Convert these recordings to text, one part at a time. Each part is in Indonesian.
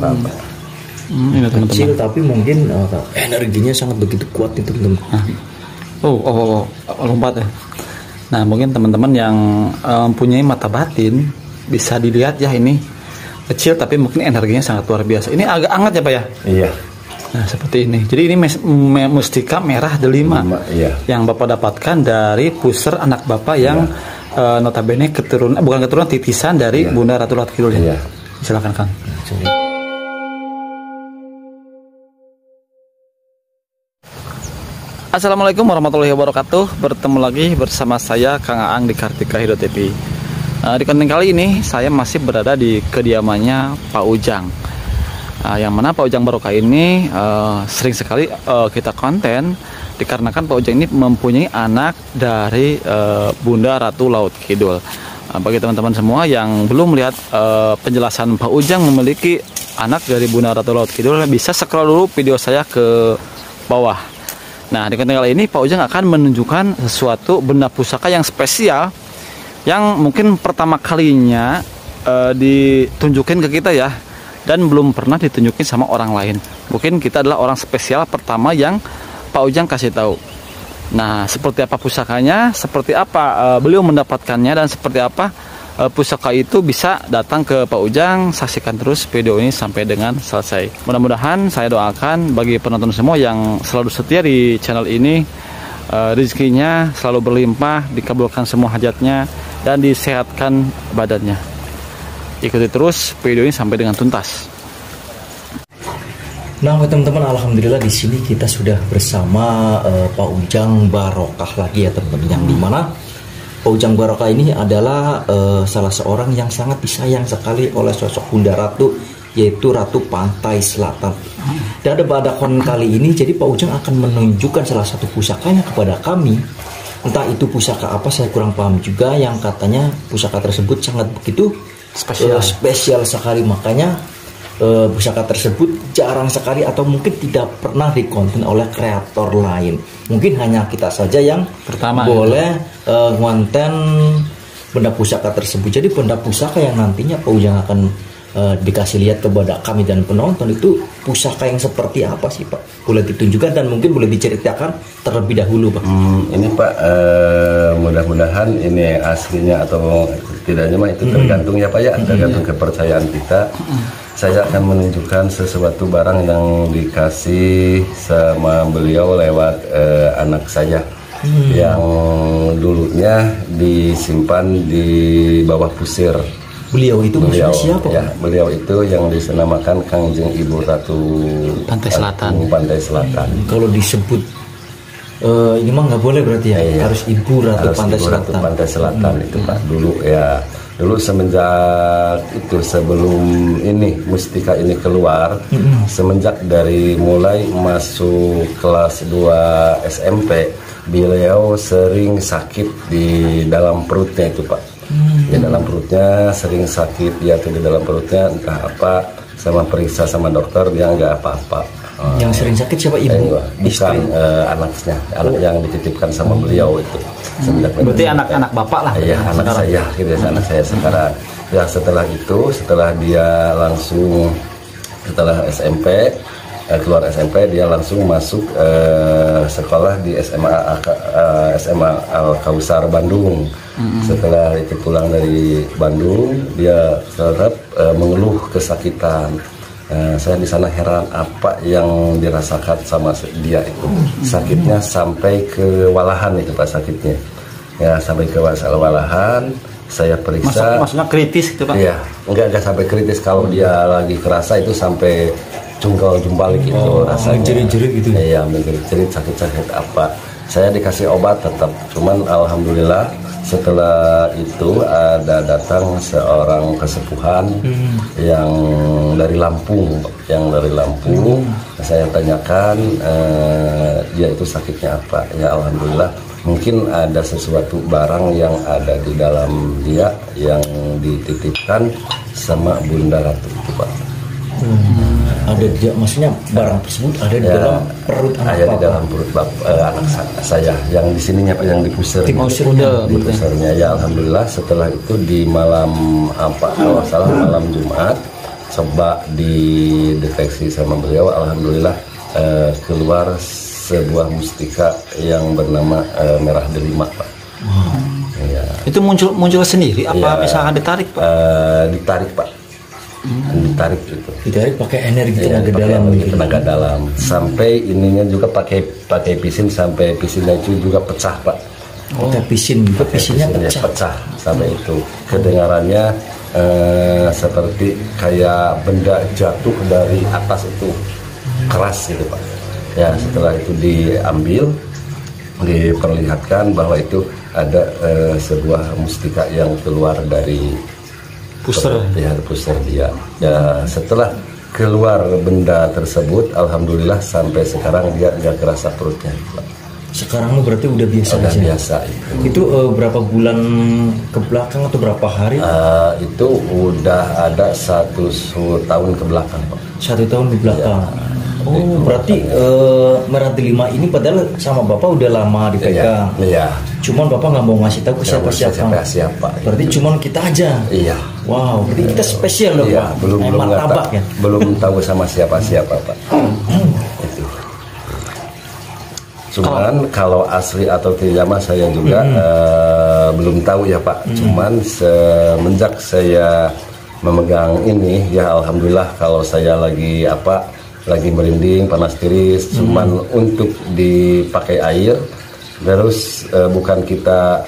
apa-apa. Ini Kecil tapi mungkin energinya sangat begitu kuat itu teman-teman. Lompat ya. Nah mungkin teman-teman yang mempunyai mata batin bisa dilihat ya, ini kecil tapi mungkin energinya sangat luar biasa. Ini agak hangat ya Pak ya? Iya. Nah seperti ini. Jadi ini mustika merah delima iya. yang Bapak dapatkan dari puser anak Bapak yang notabene bukan keturunan titisan dari Bunda Ratu Laut Kidul. Iya. Silakan Kang. Assalamualaikum warahmatullahi wabarakatuh. Bertemu lagi bersama saya Kang Aang di Kartika Hidro TV. Di konten kali ini saya masih berada di kediamannya Pak Ujang. Yang mana Pak Ujang Barokah ini sering sekali kita konten dikarenakan Pak Ujang ini mempunyai anak dari Bunda Ratu Laut Kidul. Bagi teman-teman semua yang belum melihat penjelasan Pak Ujang memiliki anak dari Bunda Ratu Laut Kidul, bisa scroll dulu video saya ke bawah. Nah, di konten kali ini Pak Ujang akan menunjukkan sesuatu benda pusaka yang spesial yang mungkin pertama kalinya ditunjukin ke kita ya, dan belum pernah ditunjukin sama orang lain. Mungkin kita adalah orang spesial pertama yang Pak Ujang kasih tahu. Nah, seperti apa pusakanya, seperti apa beliau mendapatkannya, dan seperti apa pusaka itu bisa datang ke Pak Ujang. Saksikan terus video ini sampai dengan selesai. Mudah-mudahan saya doakan bagi penonton semua yang selalu setia di channel ini, rezekinya selalu berlimpah, dikabulkan semua hajatnya, dan disehatkan badannya. Ikuti terus video ini sampai dengan tuntas. Nah teman-teman, alhamdulillah di sini kita sudah bersama Pak Ujang Barokah lagi ya teman-teman, yang dimana Pak Ujang Barokah ini adalah salah seorang yang sangat disayang sekali oleh sosok Bunda Ratu, yaitu Ratu Pantai Selatan. Dan pada konten kali ini, jadi Pak Ujang akan menunjukkan salah satu pusakanya kepada kami. Entah itu pusaka apa, saya kurang paham juga, yang katanya pusaka tersebut sangat begitu spesial sekali. Makanya pusaka tersebut jarang sekali atau mungkin tidak pernah dikonten oleh kreator lain. Mungkin hanya kita saja yang pertama boleh ngonten benda pusaka tersebut. Jadi benda pusaka yang nantinya Pak Ujang akan dikasih lihat kepada kami dan penonton itu pusaka yang seperti apa sih Pak? Boleh ditunjukkan dan mungkin boleh diceritakan terlebih dahulu Pak. Ini Pak, mudah-mudahan ini aslinya atau tidaknya mah itu tergantung ya Pak ya, tergantung kepercayaan kita. Saya akan menunjukkan sesuatu barang yang dikasih sama beliau lewat anak saya yang dulunya disimpan di bawah pusir. Beliau itu siapa? Ya, beliau itu yang disenamakan Kangjeng Ibu Ratu Pantai Selatan. Pantai Selatan. Kalau disebut ini mah nggak boleh berarti ya? Iya. Harus Ibu Ratu Pantai Selatan. Pantai Selatan itu Pak dulu ya. Dulu semenjak itu, sebelum ini mustika ini keluar, semenjak dari mulai masuk kelas 2 SMP, beliau sering sakit di dalam perutnya itu Pak. Di dalam perutnya sering sakit, dia tuh di dalam perutnya entah apa, sama periksa sama dokter dia nggak apa-apa. Yang sering sakit siapa, ibu? Bukan, anaknya, anak yang dititipkan sama beliau itu. Berarti anak-anak bapak lah. Iya, anak sekarang. Saya, gitu, anak saya sekarang. Ya setelah itu, setelah dia langsung setelah SMP, keluar SMP, dia langsung masuk sekolah di SMA Al Kausar Bandung. Setelah itu pulang dari Bandung, dia tetap mengeluh kesakitan. Saya di sana heran apa yang dirasakan sama dia itu. Sakitnya sampai kewalahan itu Pak, sakitnya. Ya sampai kewalahan. Saya periksa. Maksudnya kritis gitu Pak? Iya, enggak sampai kritis. Kalau dia lagi kerasa itu sampai jungkal jumbalik itu rasanya. Jerit-jerit gitu. Iya, menjerit-jerit, sakit-sakit apa. Saya dikasih obat tetap, cuman alhamdulillah setelah itu ada datang seorang kesepuhan yang dari Lampung, Saya tanyakan dia itu sakitnya apa. Ya alhamdulillah mungkin ada sesuatu barang yang ada di dalam dia yang dititipkan sama Bunda Ratu itu Pak. Ada dia, maksudnya barang tersebut ada di dalam perut anak di dalam perut anak saya yang di sininya Pak, yang di pusernya. Ya alhamdulillah setelah itu di malam apa, kalau salah malam Jumat, coba dideteksi sama beliau, alhamdulillah keluar sebuah mustika yang bernama merah delima, Pak. Ya. Itu muncul sendiri apa Ya, misalkan ditarik, Pak? Ditarik, Pak. Ditarik itu. Ditarik pakai energi Ya, tenaga pakai dalam. energi tenaga dalam. Sampai ininya juga pakai pisin, sampai pisinnya itu juga pecah, Pak. Pakai pisin juga, pisinnya Pisinnya pecah. sampai itu. Kedengarannya seperti kayak benda jatuh dari atas itu, keras gitu, Pak. Ya, setelah itu diambil, diperlihatkan bahwa itu ada sebuah mustika yang keluar dari Puser. ya, puser dia. Ya, setelah keluar benda tersebut, alhamdulillah sampai sekarang dia nggak kerasa perutnya, Pak. Sekarang berarti udah biasa Udah aja. biasa itu. Itu berapa bulan ke belakang atau berapa hari? Itu udah ada 1 tahun ke belakang, Pak. 1 tahun di belakang. Oh, Itu berarti merah delima ini padahal sama Bapak udah lama dipegang. Iya. Cuman Bapak nggak mau ngasih tahu ke siapa-siapa. Siapa. Berarti cuman kita aja. Iya. Wow, berarti kita spesial dong, Iya, Pak. belum martabak ya. belum tahu sama siapa-siapa, Pak. Itu. Cuman kalau asli atau tidak mah saya juga belum tahu ya, Pak. Cuman semenjak saya memegang ini, ya alhamdulillah kalau saya lagi merinding, panas tiris, cuman untuk dipakai air, terus bukan kita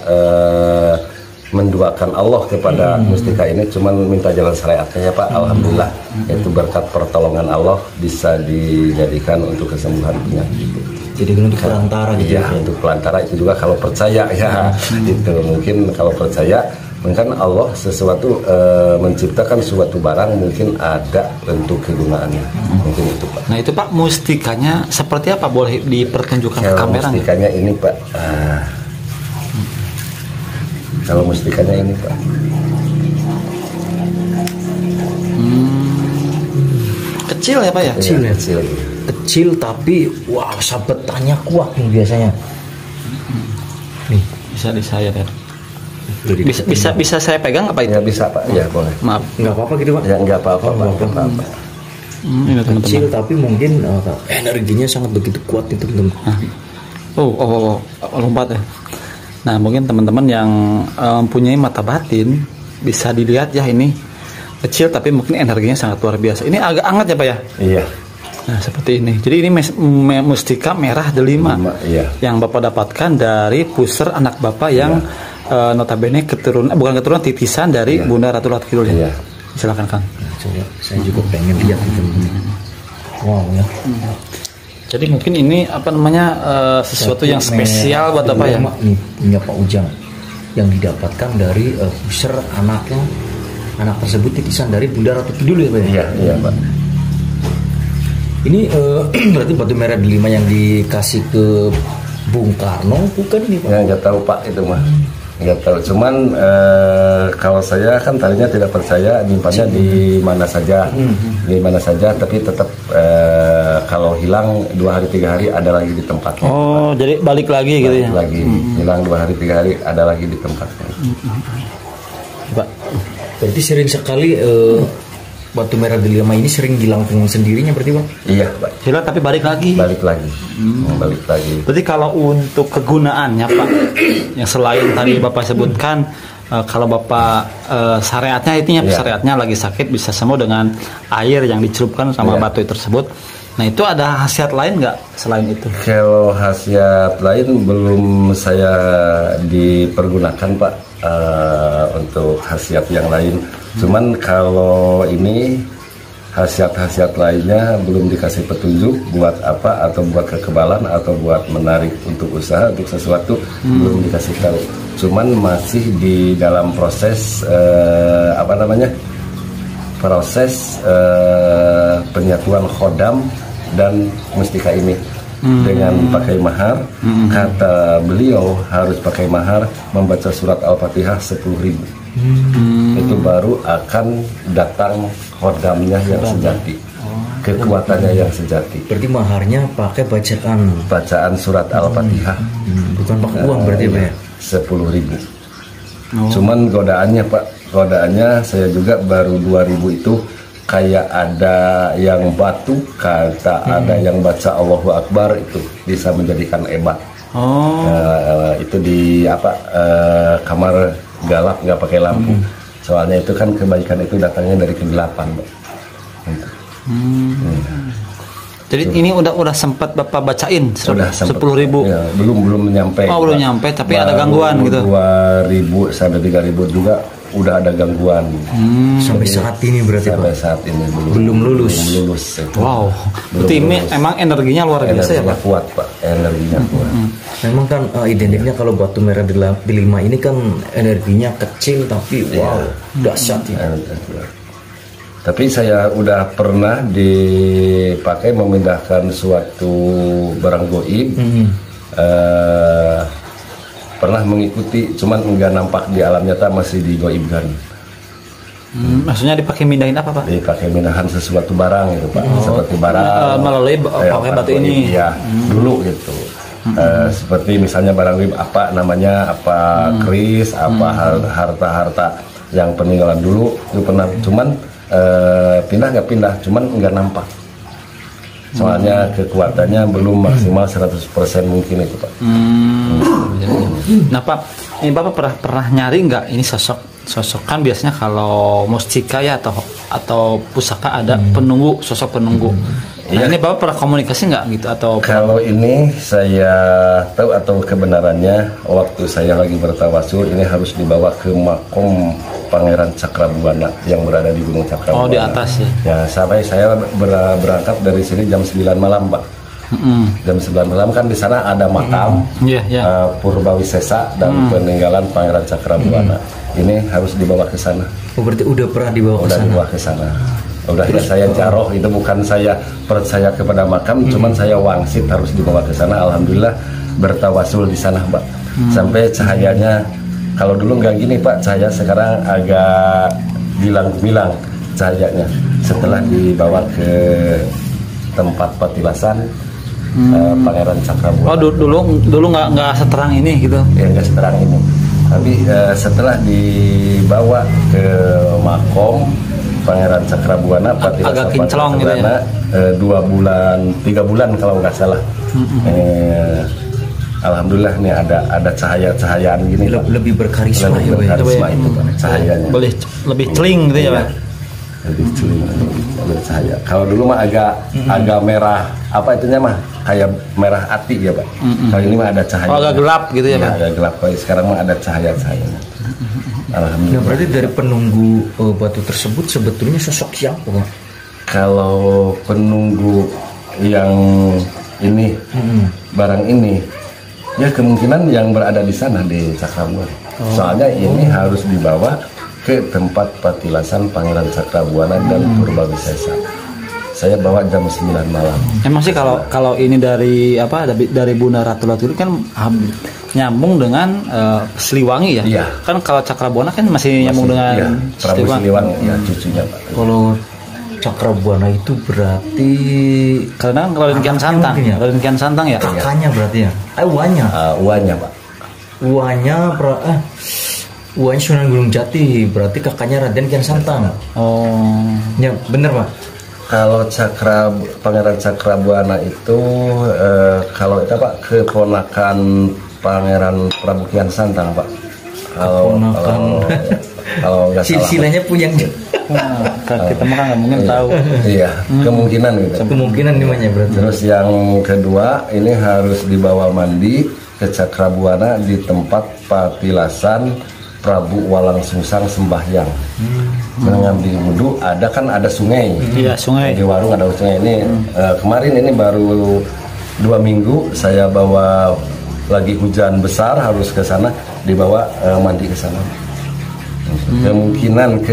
menduakan Allah kepada mustika ini, cuman minta jalan syariatnya ya, Pak. Alhamdulillah itu berkat pertolongan Allah bisa dijadikan untuk kesembuhan penyakit. Jadi untuk perantara gitu ya. Untuk perantara itu juga kalau percaya ya, itu mungkin kalau percaya mungkin Allah sesuatu menciptakan suatu barang mungkin ada untuk kegunaannya, mungkin itu, Pak. Nah itu, Pak, mustikanya seperti apa, boleh dipertunjukkan ke kamera? Mustikanya ini, Pak. Kalau mustikanya ini, Pak. Kecil ya, Pak ya? Kecil ya? Kecil. Kecil tapi wah, sabetannya kuat nih biasanya. Nih, Bisa di saya ya. dari Bisa saya pegang apa itu? Ya bisa, Pak. Ya boleh. Maaf. nggak apa-apa gitu, Pak. Ya nggak apa-apa, Pak. Nggak apa-apa. Ini teman-teman. Kecil tapi mungkin energinya sangat begitu kuat nih, teman-teman. Oh, lompat ya. Nah, mungkin teman-teman yang mempunyai mata batin bisa dilihat ya, ini kecil tapi mungkin energinya sangat luar biasa. Ini agak hangat ya, Pak ya? Iya. Nah, seperti ini. Jadi ini mustika merah delima Iya. yang Bapak dapatkan dari puser anak Bapak yang notabene bukan keturunan, titisan dari Bunda Ratu Lat Kidul ya. Iya. Silakan, Kang. Coba, saya juga pengen lihat nih, teman-teman. Wow ya. Jadi mungkin ini sesuatu yang spesial buat Bapak ya. Nih punya Pak Ujang yang didapatkan dari puser anaknya. Anak tersebut titisan dari Bunda Ratu Kidul ya, Pak ya? Iya, Pak. Ini berarti batu merah delima yang dikasih ke Bung Karno bukan nih, Pak? Ya nggak tahu, Pak, itu mah. Nggak tahu. Cuman kalau saya kan tadinya tidak percaya nyimpannya di mana saja, tapi tetap kalau hilang 2 hari 3 hari ada lagi di tempatnya. Oh, jadi balik lagi gitu ya. Lagi hilang 2 hari 3 hari ada lagi di tempatnya. Pak. Berarti sering sekali batu merah delima ini sering hilang dengan sendirinya berarti, Pak? Iya, Pak. Hilang tapi balik lagi. Balik lagi. Balik lagi. Berarti kalau untuk kegunaannya, Pak, yang selain tadi Bapak sebutkan, kalau Bapak syariatnya itunya, syariatnya lagi sakit bisa sembuh dengan air yang dicelupkan sama batu tersebut. Nah, itu ada khasiat lain nggak selain itu? Kalau khasiat lain belum saya dipergunakan, Pak, untuk khasiat yang lain. Cuman kalau ini khasiat-khasiat lainnya belum dikasih petunjuk buat apa, atau buat kekebalan, atau buat menarik untuk usaha, untuk sesuatu, belum dikasih tahu. Cuman masih di dalam proses proses penyatuan khodam dan mustika ini dengan pakai mahar. Kata beliau harus pakai mahar, membaca surat Al-Fatihah 10.000. Itu baru akan datang khodamnya yang sejati, kekuatannya yang sejati. Berarti maharnya pakai bacaan surat Al-Fatihah, bukan pakai uang berarti, Pak ya? 10.000. Cuman godaannya, Pak, saya juga baru 2.000 itu kayak ada yang batu, kata ada yang baca Allahu Akbar, itu bisa menjadikan hebat. Itu di kamar galap nggak pakai lampu. Soalnya itu kan kebaikan itu datangnya dari kegelapan, Pak. Jadi ini udah sempat Bapak bacain 10.000. Ya, belum nyampe. Oh, belum nyampe, tapi ada gangguan gitu. 2.000 sampai 3.000 juga udah ada gangguan. Sampai saat ini berarti sampai Pak? Saat ini belum lulus. Wow. Berarti ini emang energinya luar biasa ya Pak? Kuat Pak, energinya kuat. Memang kan identiknya kalau batu merah delima ini kan energinya kecil tapi wow, dahsyat ya. Tapi saya udah pernah dipakai memindahkan suatu barang goib. Pernah mengikuti, cuman enggak nampak di alam nyata, masih digoibkan. Maksudnya dipakai mindahin apa Pak? Dipakai mindahan sesuatu barang gitu Pak. Seperti barang melalui pakai batu ini. Iya, dulu gitu. Seperti misalnya barang goib apa namanya, apa keris, apa harta-harta yang peninggalan dulu itu pernah, cuman pindah nggak pindah, cuman nggak nampak. Soalnya kekuatannya belum maksimal 100% mungkin itu Pak. Nah Pak, ini Bapak pernah nyari nggak ini sosok kan biasanya kalau mustika ya atau pusaka ada sosok penunggu. Nah, ini Bapak pernah komunikasi nggak gitu atau? Kalau ini saya tahu atau kebenarannya, waktu saya lagi bertawasul ini harus dibawa ke makom Pangeran Cakrabuana yang berada di Gunung Cakrabuana. Oh, di atas ya? Ya, sampai saya berangkat dari sini jam 9 malam Pak. Jam 9 malam kan di sana ada makam Purbawisesa dan peninggalan Pangeran Cakrabuana. Ini harus dibawa ke sana. Oh, berarti udah pernah dibawa ke sana? Udah dibawa ke sana. Udah ya, saya jaroh, itu bukan saya percaya kepada makam, cuman saya wangsit harus dibawa ke sana. Alhamdulillah bertawasul di sana Pak. Sampai cahayanya, kalau dulu nggak gini Pak, cahaya sekarang agak bilang-bilang cahayanya. Setelah dibawa ke tempat petilasan Pangeran Cakrabuana. Oh, dulu nggak seterang ini gitu? Ya nggak seterang ini. Tapi setelah dibawa ke makom Pangeran Cakrabuana, agak kinclong gitu ya? 3 bulan kalau nggak salah. Alhamdulillah nih ada cahaya-cahayaan gini. Lebih berkarisma, lebih berkarisma itu Pak, cahayanya. Boleh lebih celing gitu ya Pak? Lebih celing, lebih cahaya. Kalau dulu mah agak merah, apa itunya mah kayak merah ati ya Pak. Kalau ini mah ada cahaya. Oh, agak gelap gitu ya Pak? Agak gelap. Kalau sekarang mah ada cahaya-cahayanya. Alhamdulillah. Nah, berarti dari penunggu batu tersebut sebetulnya sosok siapa Pak? Kalau penunggu yang ini barang ini, ya kemungkinan yang berada di sana di Cakrabuana. Soalnya ini harus dibawa ke tempat petilasan Pangeran Cakrabuana dan Purbawisesa. Saya bawa jam 9 malam. Emang sih kalau ini dari Bunda Ratu itu kan nyambung dengan Siliwangi ya? Iya. Kan kalau Cakrabuana kan masih nyambung dengan Prabu Siliwangi ya, cucunya Pak. Kalau Cakrabuana itu berarti karena Raden Kian Santang ya? Raden Kian Santang ya? Kakaknya berarti ya? Uanya? Uanya Pak. Uanya Sunan Gunung Jati, berarti kakaknya Raden Kian Santang. Oh, ya bener Pak. Kalau Pangeran Cakrabuana itu kalau itu Pak keponakan Pangeran Prabu Kian Santang Pak. Kalau nggak salah. Silsilahnya punya. Kita mah nggak mungkin tahu. Iya, kemungkinan gitu. Kemungkinan namanya berarti. Terus yang kedua ini harus dibawa mandi ke Cakrabuana di tempat petilasan Prabu Walang Sungsang sembahyang. Mengambil wudhu, ada sungai. Iya, sungai. Di warung ada sungai ini. Kemarin ini baru 2 minggu saya bawa, lagi hujan besar harus ke sana, dibawa mandi ke sana. Kemungkinan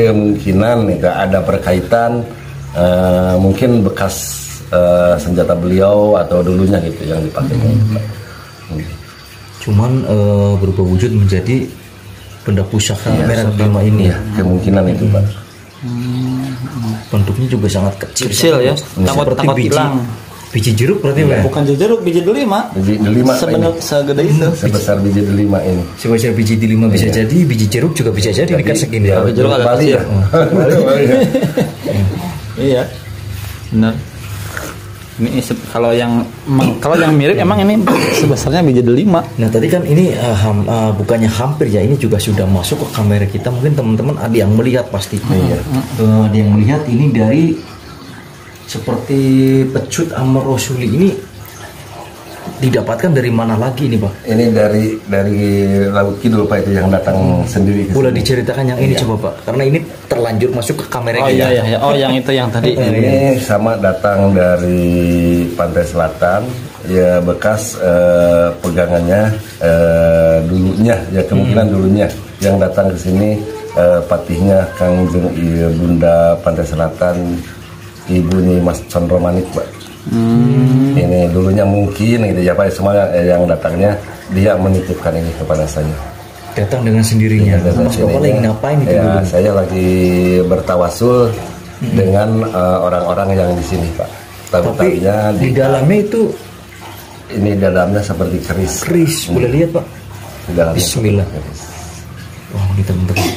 ada berkaitan, mungkin bekas senjata beliau atau dulunya gitu yang dipakai. Cuman berubah wujud menjadi benda pusaka merah delima ini ya, kemungkinan itu Pak. Bentuknya juga sangat kecil ya, takut hilang. Biji jeruk berarti Pak? Bukan biji jeruk, biji delima. Biji delima segede itu. Sebesar biji delima ini. Sebesar biji delima bisa jadi, biji jeruk juga bisa jadi dekat segini. Biji jeruk agak kecil. Iya, benar. Ini kalau yang mirip emang ini sebesarnya biji delima. Nah tadi kan ini bukannya hampir ya, ini juga sudah masuk ke kamera kita. Mungkin teman-teman ada yang melihat pasti. Ada yang melihat ini dari seperti pecut Amr Rasuli ini didapatkan dari mana lagi ini Pak? Ini dari Laut Kidul Pak, itu yang datang sendiri. Boleh diceritakan yang ini coba Pak, karena ini terlanjur masuk ke kamera kita. Iya. Oh yang itu yang tadi. Ini sama datang dari pantai selatan, ya bekas pegangannya dulunya, ya kemungkinan dulunya yang datang ke sini patihnya Kangjeng Bunda Pantai Selatan, Ibu Mas Condro Manik Pak. Ini dulunya mungkin gitu ya Pak, semua yang datangnya dia menitipkan ini kepada saya. Datang dengan sendirinya. Mas Bapak lagi ngapain itu? Ya, saya lagi bertawasul dengan orang-orang yang di sini Pak. Tapi di dalamnya itu, ini dalamnya seperti keris. Keris, boleh lihat Pak? Di dalamnya Bismillah. Wah, ini teman-teman.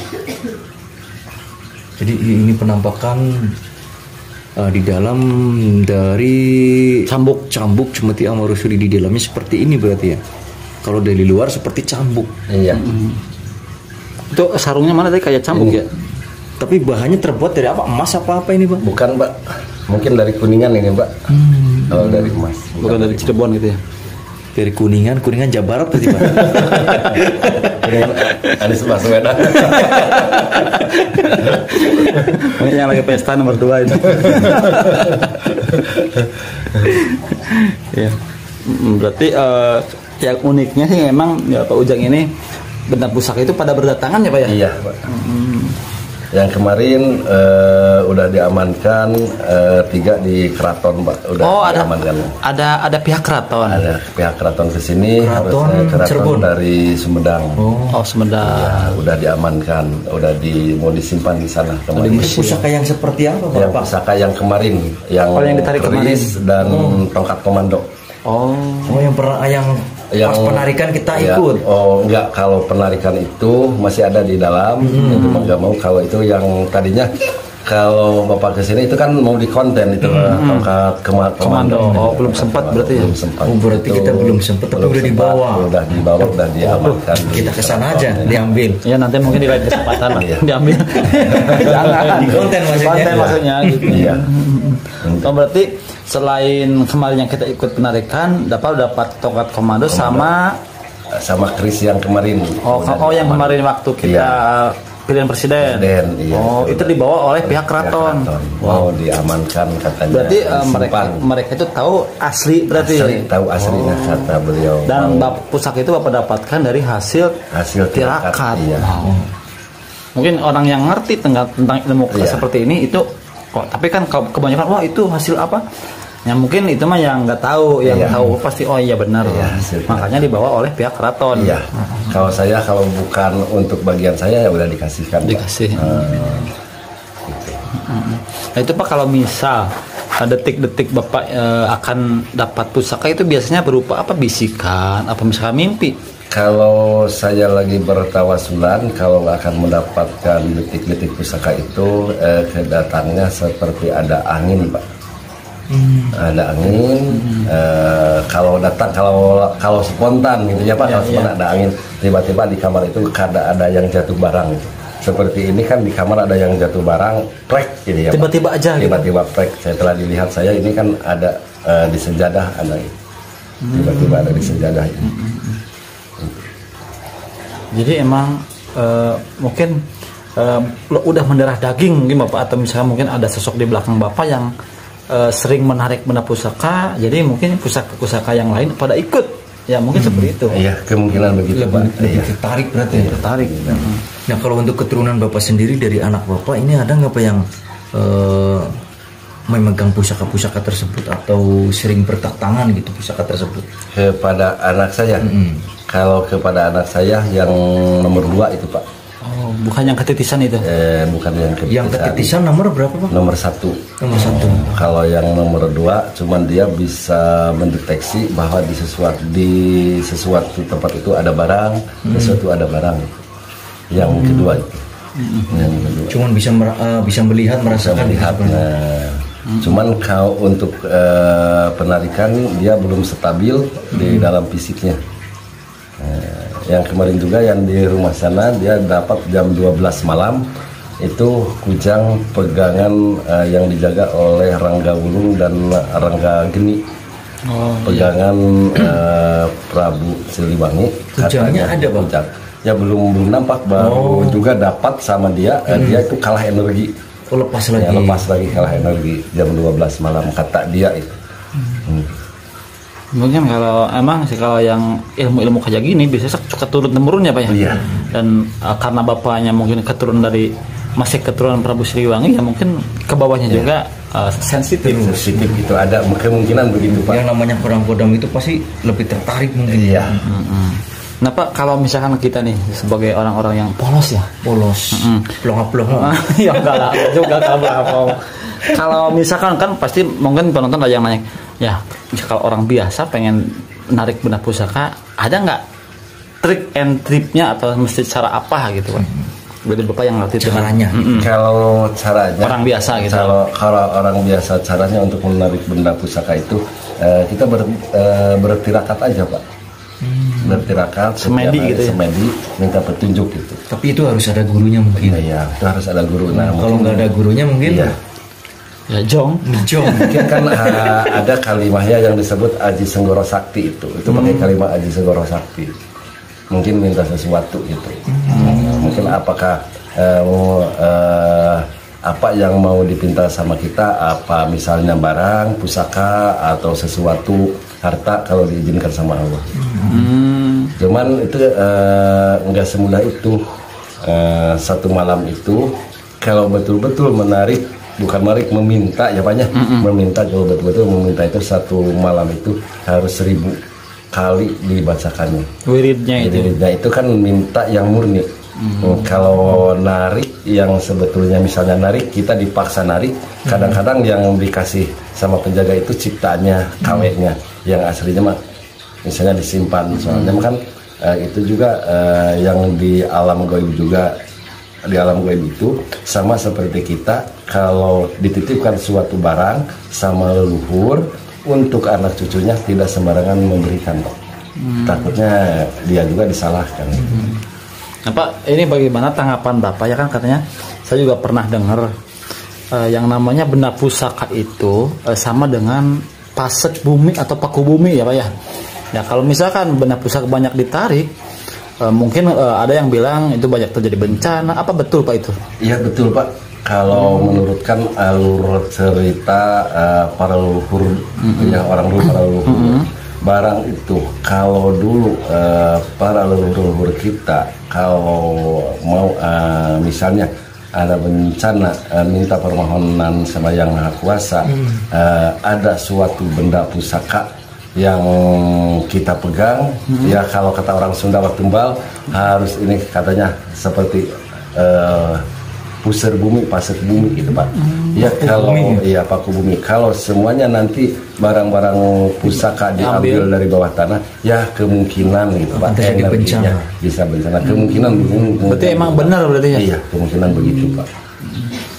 Jadi ini penampakan di dalam dari cambuk Cemeti Amr Rasuli, di dalamnya seperti ini berarti ya. Kalau dari luar seperti cambuk. Iya. Itu sarungnya mana tadi, kayak cambuk ya? Tapi bahannya terbuat dari apa? Emas apa ini Pak? Bukan Pak. Mungkin dari Kuningan ini Pak. Kalau dari emas. Bukan dari Cirebon gitu ya? Dari Kuningan Jawa Barat berarti Pak. Anies Baswedan. Yang lagi pesta nomor 2 itu. Ya. Berarti yang uniknya sih memang ya Pak Ujang ini benda pusaka itu pada berdatangan ya Pak ya? Iya Pak. Yang kemarin udah diamankan 3 di keraton Pak. Udah diamankan. Ada pihak keraton. Ada pihak keraton ke sini. Keraton dari Sumedang. Oh Sumedang. Ya, udah diamankan, mau disimpan di sana kemarin. Pusaka yang seperti apa Pak? Yang pusaka yang kemarin, yang ditarik keris kemarin dan tongkat komando. Oh yang pas penarikan kita ikut. Oh enggak, kalau penarikan itu masih ada di dalam. Itu nggak mau. Kalau itu yang tadinya kalau Bapak kesini itu kan mau di konten itu tongkat komando. Oh belum sempat berarti ya? Belum sempat. Oh berarti kita belum sempat, tapi udah dibawa. Udah diamankan. Kita kesana aja diambil. Ya nanti mungkin di lain kesempatan lah diambil. Jangan di konten maksudnya gitu. Iya. Oh berarti selain kemarin yang kita ikut penarikan, dapat tongkat komando sama keris yang kemarin. Oh yang kemarin waktu kita pilihan presiden. Iya. Oh itu dibawa oleh pihak keraton. Wow, diamankan katanya. Berarti mereka itu tahu asli berarti. Tahu aslinya kata beliau. Dan pusaka itu Bapak dapatkan dari hasil tirakat. Iya. Mungkin orang yang ngerti tentang ilmu seperti ini itu tapi kan kebanyakan itu hasil apa? Ya mungkin itu mah yang nggak tahu, yang tahu pasti iya benar. Makanya dibawa oleh pihak keraton. Iya. Kalau bukan untuk bagian saya ya udah dikasihkan. Dikasih. Nah itu Pak, kalau misal detik-detik Bapak akan dapat pusaka itu biasanya berupa apa? Bisikan, apa misalkan mimpi? Kalau saya lagi bertawasulan, kalau akan mendapatkan detik-detik pusaka itu kedatangnya seperti ada angin Pak. Ada angin. Kalau datang, kalau spontan gitu ya Pak, kalau spontan ada angin, tiba-tiba di kamar itu ada yang jatuh barang. Seperti ini kan di kamar ada yang jatuh barang, prek gitu ya Pak. Tiba-tiba aja. Tiba-tiba prek. Setelah dilihat saya ini kan ada di sejadah ada. Tiba-tiba ada di sejadah ini. Jadi emang mungkin udah mendarah daging mungkin Bapak, atau misalnya mungkin ada sosok di belakang Bapak yang sering menarik benda pusaka, jadi mungkin pusaka yang lain pada ikut ya, mungkin seperti itu. Iya, kemungkinan begitu Pak. Tertarik berarti. Tertarik. Nah kalau untuk keturunan Bapak sendiri dari anak Bapak ini ada nggak Pak yang memegang pusaka-pusaka tersebut atau sering bertantangan gitu pusaka tersebut? Kepada anak saya. Kalau kepada anak saya yang nomor 2 itu Pak. Oh, bukan yang ketitisan itu? Bukan yang ketitisan. Yang ketitisan nomor berapa Pak? Nomor 1. Nomor 1. Kalau yang nomor 2, cuman dia bisa mendeteksi bahwa di sesuatu tempat itu ada barang, sesuatu ada barang. Yang kedua itu. Yang kedua. Cuman bisa melihat, merasakan. Melihat. Cuman kalau untuk penarikan dia belum stabil di dalam fisiknya. Yang kemarin juga yang di rumah sana dia dapat jam 12 malam itu kujang pegangan yang dijaga oleh Rangga Wulung dan Rangga Geni. Pegangan Prabu Siliwangi. Kujangnya ada bang? Kujang. Ya belum nampak, baru juga dapat sama dia. Dia itu kalah energi. Lepas lagi. Ya, lepas lagi kalah energi jam 12 malam kata dia itu. Mungkin kalau emang sih kalau yang ilmu-ilmu kayak gini biasanya keturun temurun ya Pak ya. Iya. Dan karena bapaknya mungkin masih keturunan Prabu Siliwangi ya mungkin ke bawahnya juga sensitif. Sensitif itu ada kemungkinan begitu Pak. Yang namanya kodam-kodam itu pasti lebih tertarik mungkin. Iya. Nah Pak, kalau misalkan kita nih sebagai orang-orang yang polos ya, Plong-plong. ya enggak lah juga kalau kalau misalkan kan pasti mungkin penonton ada yang nanya, ya kalau orang biasa pengen narik benda pusaka, ada nggak trik and tripnya atau mesti cara apa gitu Pak? Berarti Bapak yang ngerti caranya. Kalau caranya orang biasa gitu. Kalau orang biasa caranya untuk menarik benda pusaka itu kita bertirakat aja Pak. Bertirakat semedi gitu ya. Semedi minta petunjuk gitu. Tapi itu harus ada gurunya mungkin. Iya, itu harus ada guru. Nah, kalau nggak ada gurunya mungkin ya jong. Mungkin kan ada kalimahnya yang disebut Aji Senggoro Sakti itu pakai kalimah Aji Senggoro Sakti. Mungkin minta sesuatu gitu. Mungkin apakah apa yang mau dipinta sama kita, apa misalnya barang, pusaka atau sesuatu harta kalau diizinkan sama Allah. Cuman itu nggak semudah itu. Satu malam itu kalau betul-betul menarik, bukan menarik, meminta ya Pak ya. Meminta, kalau betul-betul meminta itu satu malam itu harus 1000 kali dibacakannya. Wiridnya itu kan minta yang murni. Kalau narik yang sebetulnya misalnya narik kita dipaksa narik, kadang-kadang yang dikasih sama penjaga itu ciptaannya, kawenya, yang aslinya mah misalnya disimpan. Soalnya kan itu juga yang di alam gaib juga, di alam gaib itu sama seperti kita kalau dititipkan suatu barang sama leluhur, untuk anak cucunya tidak sembarangan memberikan Pak. Takutnya dia juga disalahkan. Nah Pak, ini bagaimana tanggapan Bapak ya kan katanya saya juga pernah dengar yang namanya benda pusaka itu sama dengan pasek bumi atau paku bumi ya Pak ya. Ya kalau misalkan benda pusaka banyak ditarik, mungkin ada yang bilang itu banyak terjadi bencana. Apa betul Pak itu? Iya betul Pak. Kalau menurutkan alur cerita para leluhur, ya orang dulu para leluhur. Barang itu kalau dulu para leluhur kita kalau mau misalnya ada bencana, minta permohonan sama Yang Maha Kuasa, ada suatu benda pusaka yang kita pegang, ya kalau kata orang Sunda tumbal harus ini katanya seperti pusar bumi, pasek bumi gitu Pak. Ya kalau ya paku bumi, kalau semuanya nanti barang-barang pusaka diambil dari bawah tanah, ya kemungkinan gitu Pak, energinya bisa bencana. Kemungkinan berarti emang benar berarti ya? Iya, kemungkinan begitu Pak.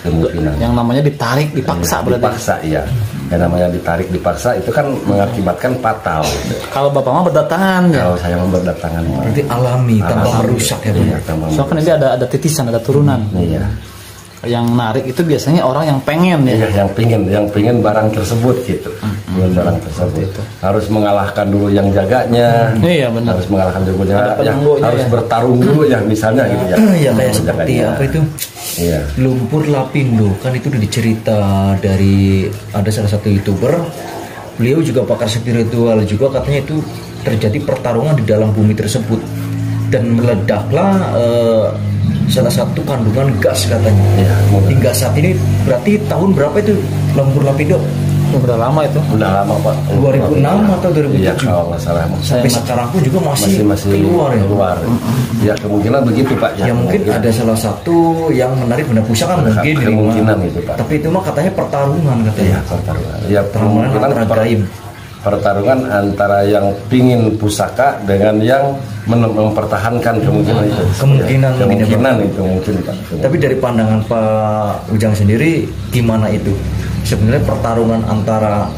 Kemungkinan. Yang namanya ditarik, dipaksa berarti. Dipaksa ya. Yang namanya ditarik, dipaksa itu kan mengakibatkan fatal. Kalau Bapak mah berdatangan ya? Kalau saya mah berdatangan. Berarti alami, tanpa merusak ya. Soalnya kan ini ada titisan, ada turunan. Iya. Yang narik itu biasanya orang yang pengen ya. Iya, yang pengen barang tersebut gitu. Barang tersebut itu harus mengalahkan dulu yang jaganya. Iya benar. Harus mengalahkan dulu yang harus bertarung dulu ya misalnya gitu ya. Ya kayak seperti apa itu? Iya. Lumpur Lapindo kan itu dicerita dari ada salah satu YouTuber. Beliau juga pakar spiritual juga, katanya itu terjadi pertarungan di dalam bumi tersebut dan meledaklah salah satu kandungan gas katanya. Ya, hingga saat ini berarti tahun berapa itu Lumpur Lapindo? Udah lama itu. Udah lama Pak. 2006 atau 2007? Iya kalau nggak salah. Sampai sekarang pun juga masih keluar ya. Ya kemungkinan begitu Pak. Ya mungkin ada salah satu yang menarik benda pusaka mungkin. Kemungkinan itu Pak. Tapi itu mah katanya pertarungan katanya. Iya pertarungan. Ya pertarungan antara gaib. pertarungan antara yang pingin pusaka dengan yang mempertahankan kemungkinan itu. Kemungkinan itu mungkin Pak. Tapi dari pandangan Pak Ujang sendiri gimana itu? Sebenarnya pertarungan antara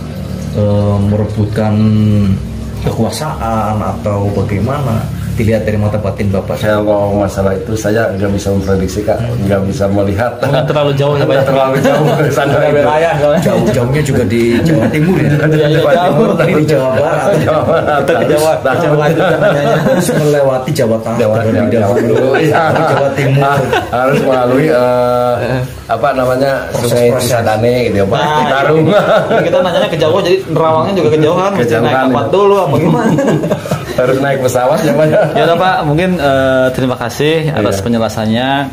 merebutkan kekuasaan atau bagaimana? Dilihat dari mata batin Bapak. Kalau masalah itu saya nggak bisa memprediksi Kak, nggak bisa melihat. Terlalu jauh ya Pak. Terlalu jauh ke sana. Jauh-jauhnya juga di Jawa Timur ya. Di Jawa Barat. Kita ke Jawa. Harus melewati Jawa Tengah terlebih dahulu. Jawa Timur. Harus melalui apa namanya Sungai Cisadane gitu ya Pak. Tarung. Kita nanyanya ke Jawa, jadi nerawangnya juga kejauhan. Naik kapal dulu apa gimana? Harus naik pesawat ya Pak. Ya udah Pak, mungkin terima kasih atas penjelasannya.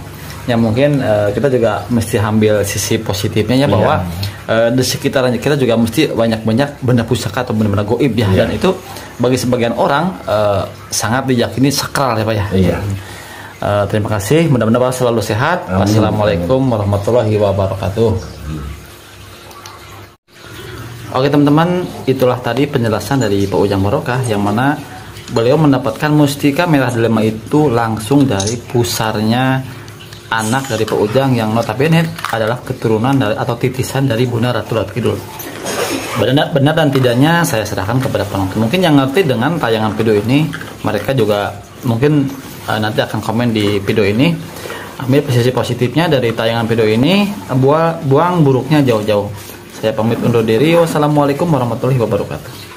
Yang mungkin kita juga mesti ambil sisi positifnya ya, bahwa di sekitarnya kita juga mesti banyak benda pusaka atau benda-benda goib ya. Dan itu bagi sebagian orang sangat diyakini sakral ya Pak ya. Iya. Terima kasih, mudah-mudahan Pak selalu sehat. Wassalamualaikum warahmatullahi wabarakatuh. Oke teman-teman, itulah tadi penjelasan dari Pak Ujang Barokah, yang mana beliau mendapatkan mustika merah delima itu langsung dari pusarnya anak dari Pak Ujang, yang notabene adalah keturunan dari atau titisan dari Bunda Ratu Kidul. Benar dan tidaknya saya serahkan kepada penonton. Mungkin yang ngerti dengan tayangan video ini, mereka juga mungkin nanti akan komen di video ini. Ambil sisi positifnya dari tayangan video ini, buang buruknya jauh-jauh. Saya pamit undur diri. Wassalamualaikum warahmatullahi wabarakatuh.